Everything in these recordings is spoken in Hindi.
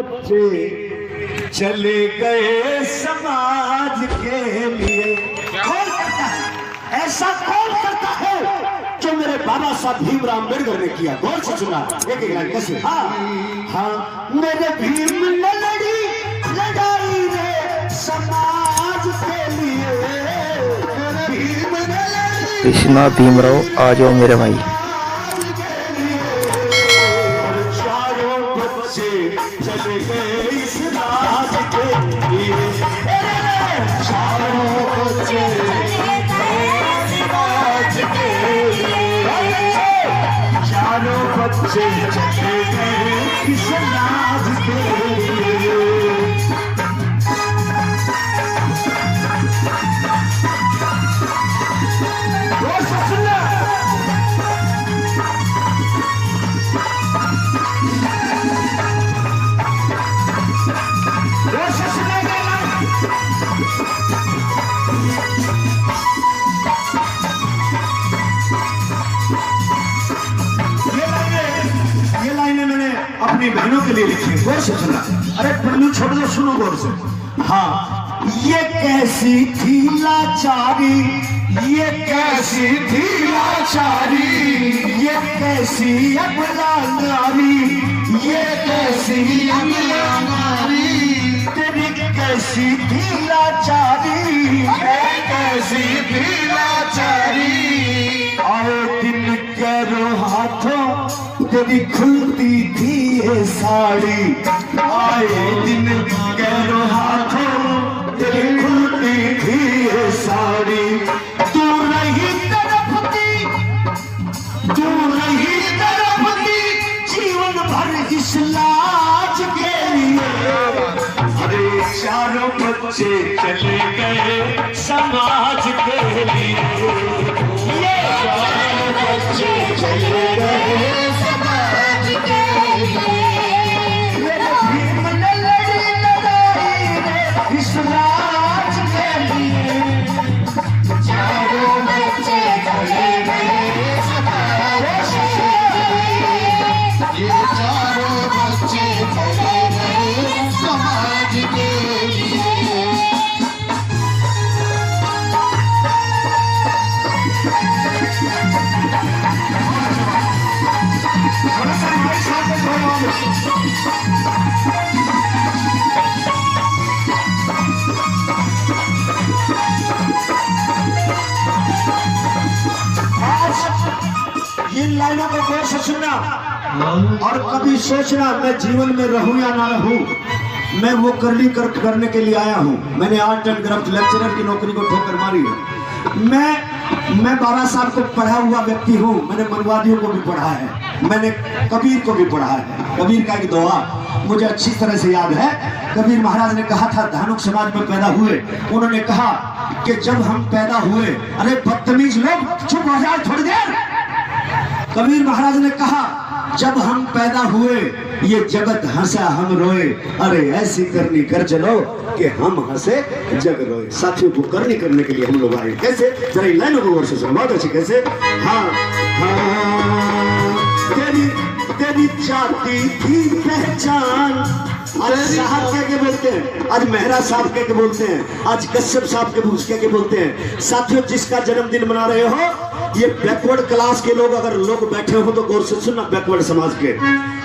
बच्चे चले गए समाज के लिए। कौन करता है ऐसा, कौन करता है जो मेरे बाबा साहब भीमराव अम्बेडकर ने किया? गौर से सुना एक एक लाइन कैसे। हाँ हाँ, मेरे भीम ने लड़ी लड़ाई रे समाज के लिए, मेरे भीम ने लड़ी। कृष्णा भीमराव आ जाओ मेरे भाई। चारों बच्चे चले गए इस राज के लिए, चारों बच्चे चले गए इस राज के लिए, चारों बच्चे चले गए इस राज के लिए। ये लाइनें मैंने अपनी बहनों के लिए लिखी है, गौर से सुनना। अरे पन्नू छोड़ दो, सुनो गौर से। हाँ, ये कैसी थी लाचारी, ये कैसी थी लाचारी, ये कैसी अबला नारी, ये कैसी अबला नारी, तेरी कैसी थी लाचारी, ये कैसी थी लाचारी। आए दिन करो हाथों तेरी खुलती थी ये साड़ी, आए दिन करो हाथों तेरी खुलती थी ये साड़ी। तू नहीं तड़पती, तू नहीं तड़पती जीवन भर इस लाज के लिए। अरे चारों बच्चे चले गए समाज के लिए, चारों बच्चे चले गए समाज के लिए, भीम ने लड़ी लड़ाई रे इस राज के लिए, चारों बच्चे चले गए समाज के लिए, ये चारों बच्चे चले गए समाज के लिए। इन लाइनों को गौर से सुनना और कभी सोचना मैं जीवन में रहूं या ना रहूं, मैं वो करने के लिए आया हूं। मैंने आर्ट एंड क्राफ्ट लेक्चरर की नौकरी को ठोकर मारी है। मैं बाबा साहब को पढ़ा हुआ व्यक्ति हूँ। मैंने मनवादियों को भी पढ़ा है, मैंने कबीर को भी पढ़ा है। कबीर का एक दोहा मुझे अच्छी तरह से याद है। कबीर महाराज ने कहा था, धानुक समाज में पैदा हुए, उन्होंने कहा कि जब हम पैदा हुए, अरे बदतमीज लोग चुप हो जाओ थोड़ी देर। कबीर महाराज ने कहा जब हम पैदा हुए ये जगत हंसा हम रोए, अरे ऐसी करनी कर चलो कि हम हंसे जग रोए। साथियों को करनी करने के लिए हम लोग आए। कैसे, जरा इन लाइनों को गौर से सुनो, बहुत अच्छी। कैसे, हाँ हाँ, तेरी जाती थी पहचान। आज साहब क्या बोलते हैं, आज मेहरा साहब क्या बोलते हैं, आज कश्यप साहब के बोलते हैं। साथियों, जिसका जन्मदिन मना रहे हो, ये बैकवर्ड क्लास के लोग अगर लोग बैठे हो तो गौर से सुनना, बैकवर्ड समाज के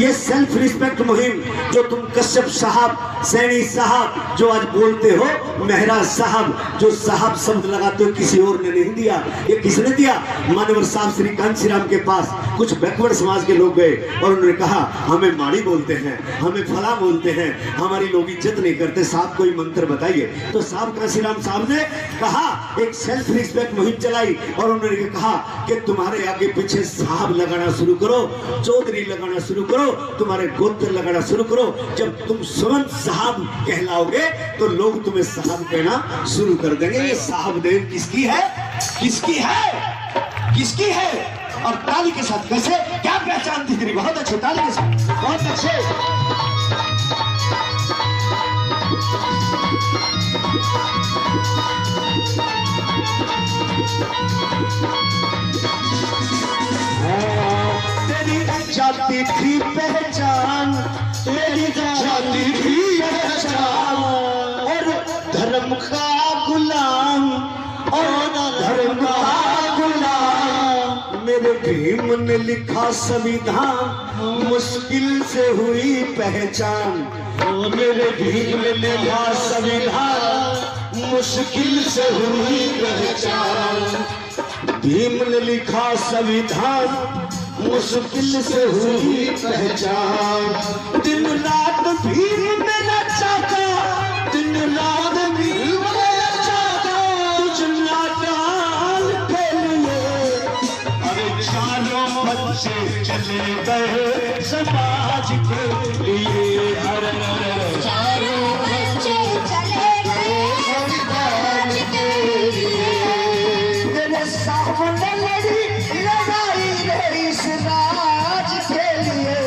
ये सेल्फ रिस्पेक्ट मुहिम जो तुम कश्यप साहब, सैनी साहब जो आज बोलते हो, मेहरा साहब जो साहब शब्द लगाते हो, किसी और ने नहीं दिया। ये किसने दिया? मानवर साहब श्री कांची राम के पास कुछ बैकवर्ड समाज के लोग गए और उन्होंने कहा हमें माड़ी बोलते हैं, हमें फला बोलते हैं, हमारी लोग इज्जत नहीं करते, साहब कोई मंत्र बताइए। तो साहब कांची राम साहब ने कहा, एक सेल्फ रिस्पेक्ट मुहिम चलाई और उन्होंने कहा कि तुम्हारे आगे पीछे साहब लगाना शुरू करो, चौधरी लगाना शुरू करो, तुम्हारे गोत्र लगाना शुरू करो। जब तुम सुमन साहब कहलाओगे तो लोग तुम्हें साहब कहना शुरू कर देंगे। ये साहब देव किसकी है, किसकी है, किसकी है? और ताली के साथ कैसे, क्या पहचान थी तेरी? बहुत अच्छे, ताली के साथ, बहुत अच्छे। तेरी जाति जाती थी पहचान, तेरी जाती थी पहचान, और धर्म का गुलाम, और धर्म का गुलाम। मेरे भीम ने लिखा संविधान, मुश्किल से हुई पहचान। मेरे भीम ने लिखा संविधान, मुश्किल से हुई पहचान। भीम ने लिखा संविधान, मुश्किल से हुई पहचान। दिन रात भीम में नचाता, दिन रात भीम में नचाता, तुझ नाटाल के लिए। अरे चारों बच्चे चले गए समाज के लिए, अरे चारों बच्चे चले गए समाज के लिए। मेरे सामने लड़ी लड़ाई रही इस राज के लिए,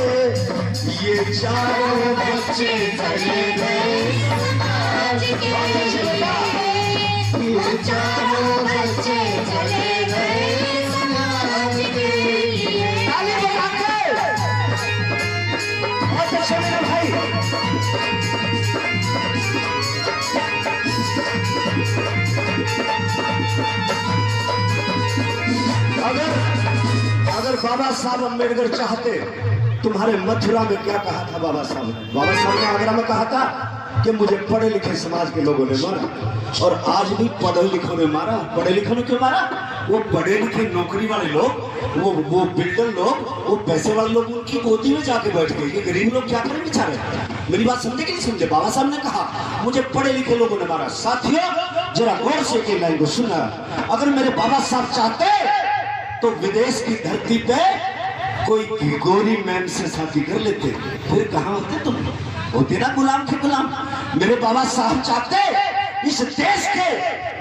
ये चारों बच्चे चले गए समाज के लिए, ये चारों बच्चे चले गए समाज के लिए। ताली बजा के बहुत अच्छा मेरे भाई। अगर बाबा साहब अम्बेडकर चाहते, तुम्हारे मथुरा में क्या कहा था बाबा साहब ने? बाबा साहब ने आगरा में कहा था कि मुझे पढ़े लिखे समाज के लोगों ने मारा, और आज भी पढ़े लिखों ने मारा। पढ़े लिखों ने क्यों मारा? वो पढ़े लिखे नौकरी वाले लोग, वो बिल्डर लोग, वो पैसे वाले लोग उनकी गोदी में जाके बैठ गए। ये गरीब लोग क्या करें बेचारे? मेरी बात समझे कि नहीं समझे? बाबा साहब ने कहा मुझे पढ़े लिखे लोगों ने मारा। साथियों जरा गौर से के लाइन को सुना। अगर मेरे बाबा साहब चाहते तो विदेश की धरती पे कोई गोरी मैम से शादी कर लेते, फिर कहाँ होते तुम? होते ना गुलाम के गुलाम। मेरे बाबा साहब चाहते इस देश के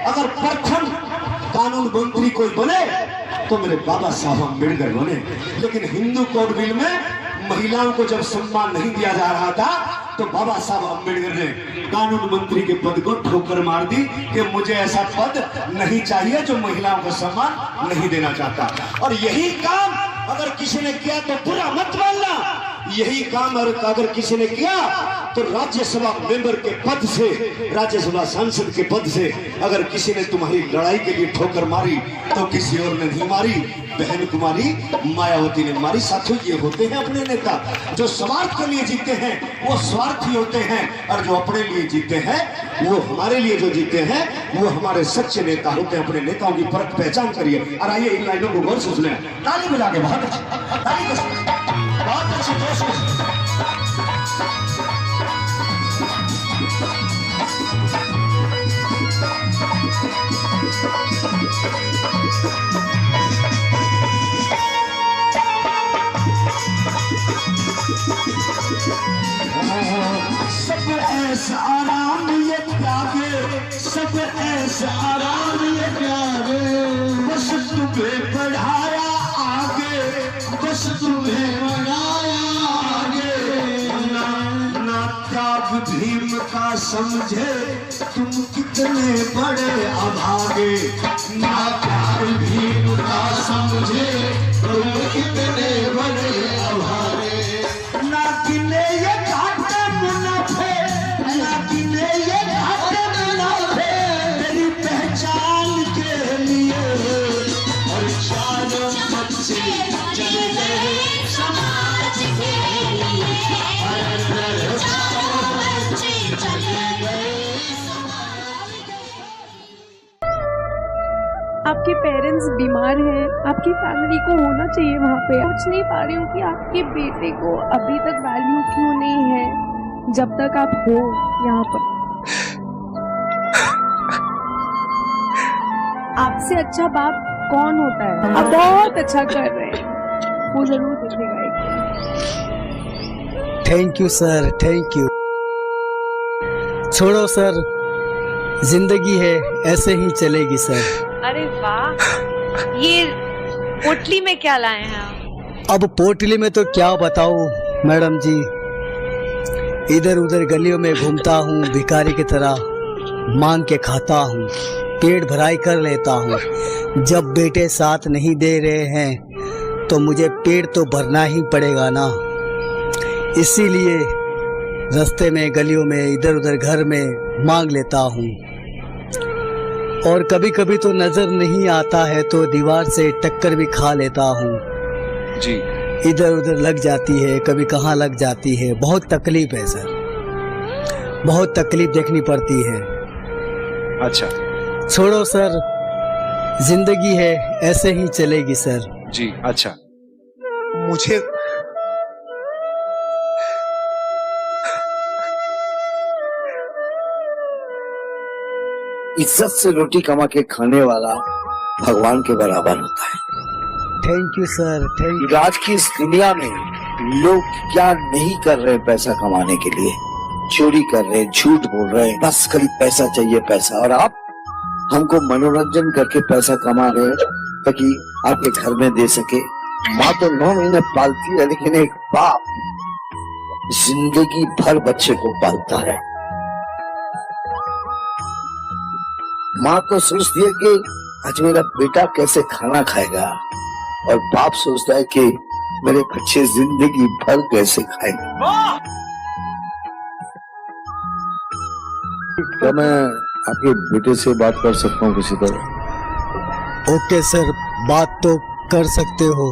अगर प्रथम कानून मंत्री कोई बने तो मेरे बाबा साहब अम्बेडकर बने। लेकिन हिंदू कोड बिल में महिलाओं को जब सम्मान नहीं दिया जा रहा था तो बाबा साहब अम्बेडकर ने कानून मंत्री के पद को ठोकर मार दी कि मुझे ऐसा पद नहीं चाहिए जो महिलाओं को सम्मान नहीं देना चाहता। और यही काम अगर किसी ने किया तो बुरा मत मानना। यही काम अगर किसी ने किया तो राज्यसभा मेंबर के पद से, राज्यसभा सांसद के पद से अगर किसी ने तुम्हारी लड़ाई के लिए ठोकर मारी तो किसी और ने नहीं मारी, बहन कुमारी मायावती ने मारी। साथियों ये होते हैं अपने नेता, जो स्वार्थ के लिए जीते हैं वो स्वार्थी होते हैं, और जो अपने लिए जीते हैं वो हमारे लिए जो जीते हैं वो हमारे सच्चे नेता होते हैं। अपने नेताओं की परख पहचान करिए। और आइए इन लाइनों को गौर से सुने। ताली बजा के बहुत अच्छी, ताली बहुत अच्छी कोशिश। सब ऐसा आराम ये त्यागे, सब ऐसा आराम ये त्यागे, बस तुम्हें बढ़ाया आगे, बस तुम्हें बढ़ाया आगे। ना त्याग भीम का समझे तुम कितने बड़े अभागे, ना त्याग भीम का समझे तुम कितने बड़े अभागे। ना गिने ये घाटे मुनाफे, ना गिने ये घाटे मुनाफे, तेरी पहचान के लिए। और चारों बच्चे चले गए समाज के लिए, चारों बच्चे चले गए समाज के लिए। आपके पेरेंट्स बीमार हैं, आपकी फैमिली को होना चाहिए वहाँ पे। सोच नहीं पा रही हूँ कि आपके बेटे को अभी तक वैल्यू क्यों नहीं है जब तक आप हो यहाँ पर। आपसे अच्छा बाप कौन होता है? आप बहुत अच्छा कर रहे हैं, वो जरूर दिखेगा एक दिन। Thank you sir, thank you. छोड़ो सर, जिंदगी है ऐसे ही चलेगी सर। अरे वाह, ये पोटली में क्या लाए हैं आप? अब पोटली में तो क्या बताऊं मैडम जी, इधर उधर गलियों में घूमता हूँ, भिखारी की तरह मांग के खाता हूँ, पेट भराई कर लेता हूँ। जब बेटे साथ नहीं दे रहे हैं तो मुझे पेट तो भरना ही पड़ेगा ना। इसीलिए रास्ते में, गलियों में, इधर उधर घर में मांग लेता हूँ। और कभी कभी तो नजर नहीं आता है तो दीवार से टक्कर भी खा लेता हूँ जी। इधर उधर लग जाती है, कभी कहाँ लग जाती है। बहुत तकलीफ है सर, बहुत तकलीफ देखनी पड़ती है। अच्छा छोड़ो सर, जिंदगी है ऐसे ही चलेगी सर। जी। अच्छा, मुझे इज्जत से रोटी कमा के खाने वाला भगवान के बराबर होता है। Thank you sir, thank you. आज की इस दुनिया में लोग क्या नहीं कर रहे हैं पैसा कमाने के लिए। चोरी कर रहे हैं, झूठ बोल रहे हैं, बस खाली पैसा चाहिए पैसा। और आप हमको मनोरंजन करके पैसा कमा रहे हैं ताकि आपके घर में दे सके। माँ तो 9 महीने पालती है, लेकिन एक बाप जिंदगी भर बच्चे को पालता है। माँ तो सोचती है कि आज मेरा बेटा कैसे खाना खाएगा, और बाप सोचता है कि मेरे बच्चे जिंदगी भर कैसे खाएंगे। क्या मैं आपके बेटे से बात कर सकता हूँ किसी तरह? ओके सर, बात तो कर सकते हो,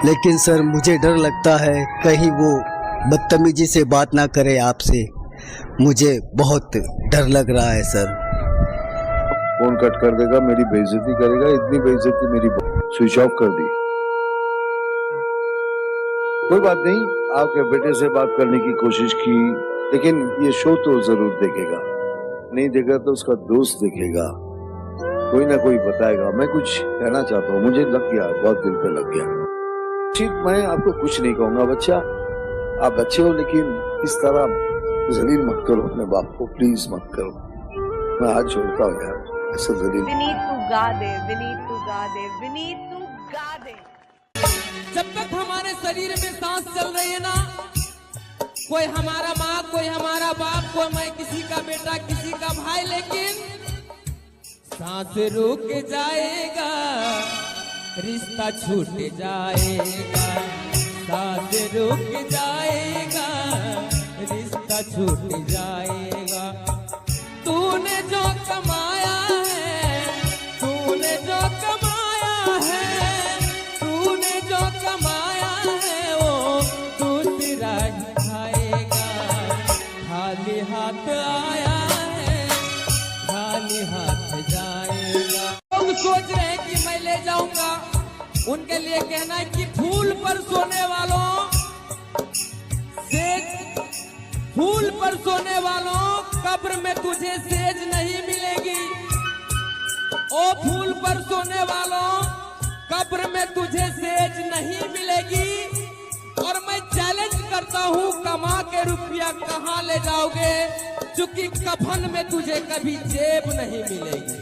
लेकिन सर मुझे डर लगता है कहीं वो बदतमीजी से बात ना करे आपसे। मुझे बहुत डर लग रहा है सर। फोन कट कर देगा, मेरी बेइज्जती करेगा। इतनी बेइज्जती मेरी स्विच ऑफ कर दी। कोई बात नहीं, आपके बेटे से बात करने की कोशिश की, लेकिन ये शो तो जरूर देखेगा। नहीं देगा तो उसका दोस्त देखेगा, कोई ना कोई बताएगा। मैं कुछ कहना चाहता हूँ, मुझे लग गया, बहुत दिल पे लग गया। ठीक, मैं आपको कुछ नहीं कहूंगा बच्चा, आप अच्छे हो, लेकिन इस तरह जलील मत करो अपने बाप को, प्लीज मत करो। मैं हाथ छोड़ता हूँ यार, ऐसा जलील। विनीत तू गा दे, विनीत तू गा दे, विनीत तू गा दे। जब तक हमारे शरीर में सांस चल रही है ना, कोई हमारा माँ, कोई हमारा बाप, कोई मैं किसी का बेटा, किसी का भाई, लेकिन सांस रुक जाएगा, रिश्ता छूट जाएगा। सांस रुक जाएगा, रिश्ता छूट जाएगा। तूने जो कमाया है, तूने जो कमाया है, तूने जो कमाया है, वो दूसरा ही खाएगा। खाली हाथ आया है, खाली हाथ जाएगा। लोग सोच रहे हैं कि मैं ले जाऊंगा, उनके लिए कहना है कि फूल पर सोने वालों से, फूल पर सोने वालों, कब्र में तुझे सेज नहीं मिलेगी। ओ फूल पर सोने वालों, कब्र में तुझे सेज नहीं मिलेगी। और मैं चैलेंज करता हूँ, कमा के रुपया कहाँ ले जाओगे, क्योंकि कफन में तुझे कभी जेब नहीं मिलेगी।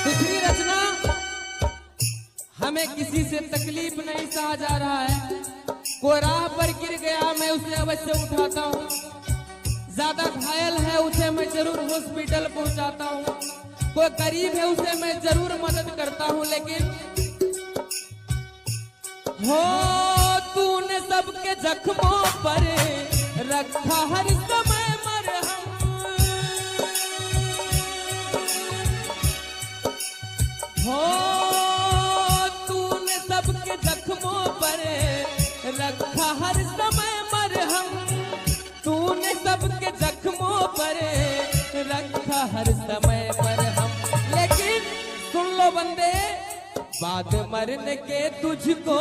दूसरी रचना, हमें किसी से तकलीफ नहीं सहा जा रहा है। कोई राह पर गिर गया, मैं उसे अवश्य उठाता हूँ। ज्यादा घायल है, उसे मैं जरूर हॉस्पिटल पहुंचाता हूँ। कोई गरीब है, उसे मैं जरूर मदद करता हूँ। लेकिन हो तूने सबके जख्मों पर रखा हर समय मरहम। हो तूने सबके जख्मों पर रखा हर समय मरहम। तूने सबके जख्मों पर रखा हर समय मरहम। लेकिन सुन लो बंदे, बाद मरने के तुझको,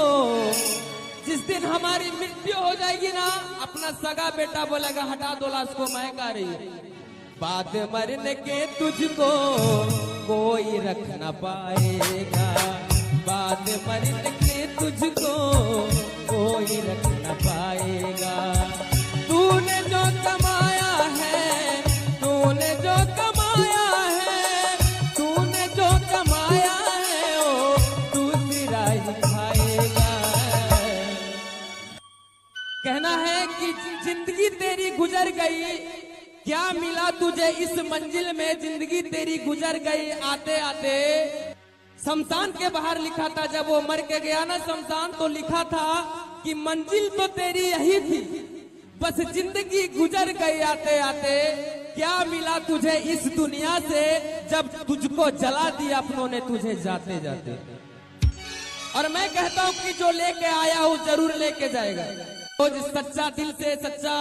जिस दिन हमारी मृत्यु हो जाएगी ना, अपना सगा बेटा बोलेगा हटा दो लाश को, मैं गा रही हूँ। बाद मरने के तुझको कोई रख न पाएगा, बाद मरण के तुझको कोई रख न पाएगा। तूने जो कमाया है, तूने जो कमाया है, तूने जो कमाया है ओ दूसरा ही खाएगा। कहना है कि जिंदगी तेरी गुजर गई, क्या मिला तुझे इस मंजिल में, जिंदगी तेरी गुजर गई आते आते। शमशान के बाहर लिखा था, जब वो मर के गया ना शमशान, तो लिखा था कि मंजिल तो तेरी यही थी, बस जिंदगी गुजर गई आते आते। क्या मिला तुझे इस दुनिया से, जब तुझको जला दिया अपनों ने तुझे जाते जाते। और मैं कहता हूँ कि जो लेके आया हूँ जरूर लेके जाएगा। तो जो सच्चा दिल से सच्चा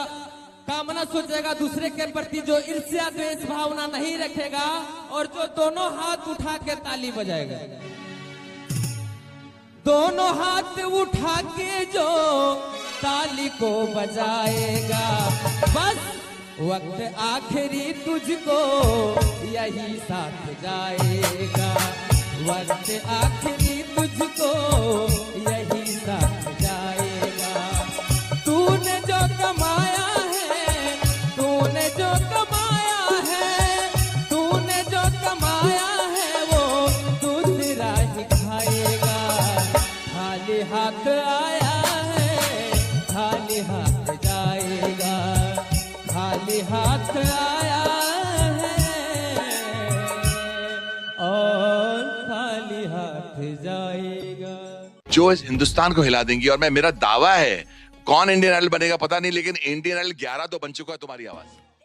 कामना सोचेगा दूसरे के प्रति, जो ईर्ष्या द्वेष भावना नहीं रखेगा, और जो दोनों हाथ उठा के ताली बजाएगा, दोनों हाथ उठा के जो ताली को बजाएगा, बस वक्त आखिरी तुझको यही साथ जाएगा, वक्त आखिरी तुझको यही साथ जाएगा। तूने जो कमाया है, तूने जो कमाया है, तूने जो कमाया है वो दूसरा ही खाएगा। खाली हाथ आया है, खाली हाथ जाएगा, खाली हाथ आया है और खाली हाथ जाएगा। जो इस हिंदुस्तान को हिला देंगी, और मेरा दावा है कौन इंडियन आइडल बनेगा पता नहीं, लेकिन इंडियन आइडल 11 तो बन चुका है तुम्हारी आवाज।